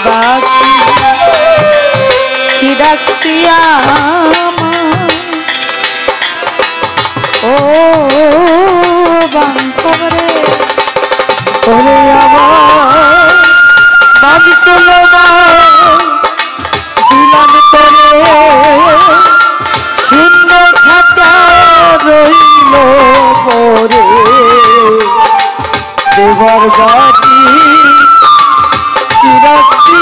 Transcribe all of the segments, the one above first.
বাকি কি রাখছি ও বান্ধবরে ওরে আমার বাবি তোলো দিলাম তোরে শূন্য খাঁচা রইল পরে দেবার বাটি কি রাখছি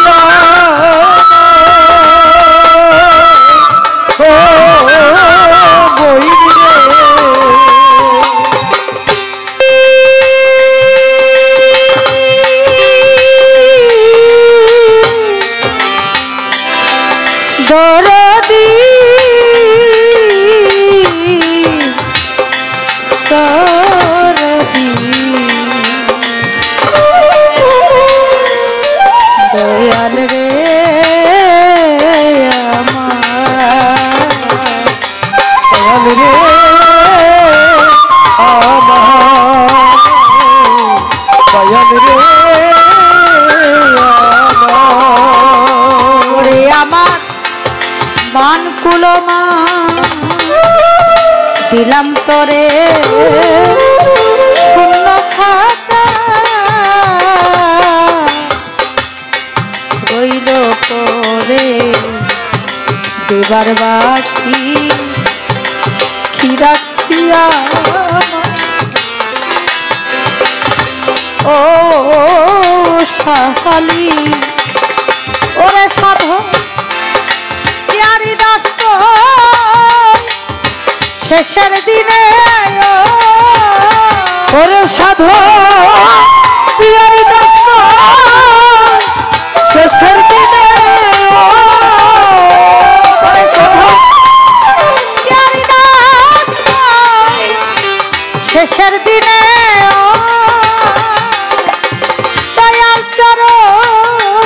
ও বই দরদি দরদি দয়াল রে আমার দয়াল রে আমার দয়াল রে আমার মান কুলমা দিলাম তোরে শূন্য খাঁচা রইল পরে দেবার বাকি কি রাখছি ও সাহালি ওরে সাধু শেষের দিনে ওরে সাধু শেষের দিনে শেষের দিনে দয়াল চরণেরাই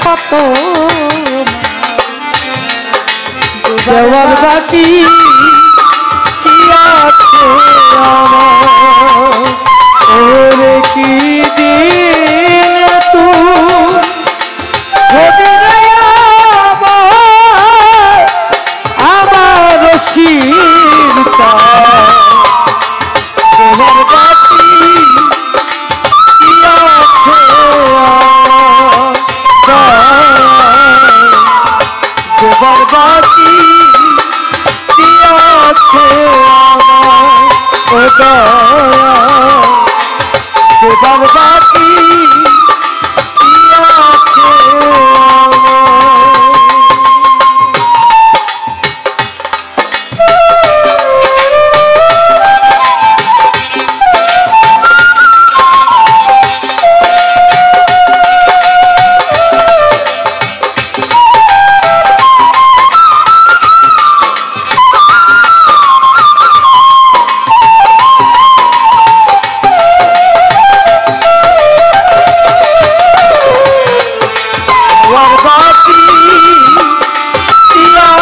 কত দেওয়ার বাকি কি আছে আমার ওরে কি দিন আমার শির দেওয়ার বাকি কি আছে দেওয়ার বাকি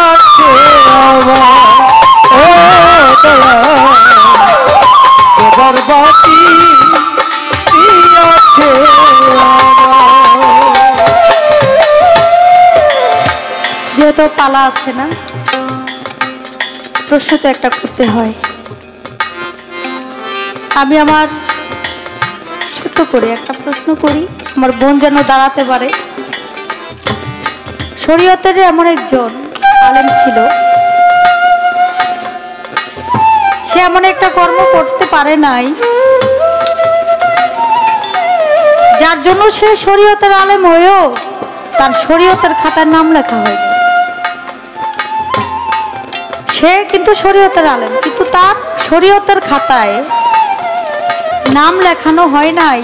আছে আমার ও দয়া দেবার বাকি আছে যেহেতু পালা আছে না, প্রশ্ন তো একটা করতে হয়। আমি আমার ছোট্ট করে একটা প্রশ্ন করি, আমার বোন যেন দাঁড়াতে পারে। শরীয়তের এমন একজন আলেম ছিল, সে এমন একটা কর্ম করতে পারে নাই যার জন্য সে শরীয়তের আলেম হয়েও তার শরীয়তের খাতার নাম লেখা হয়নি। সে কিন্তু শরীয়তের আলেম, কিন্তু তার শরীয়তের খাতায় নাম লেখানো হয় নাই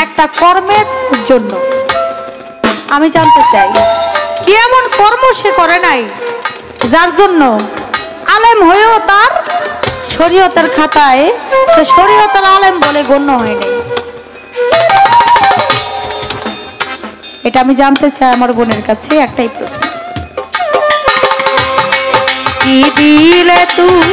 একটা কর্মের জন্য। আমি জানতে চাই কি এমন কর্ম সে করে নাই যার জন্য আলেম হয়েও তার শরীয়তের খাতায় সে শরীয়তের আলেম বলে গণ্য হয় নাই। এটা আমি জানতে চাই আমার বোনের কাছে। একটাই প্রশ্ন, কি দিলে তুই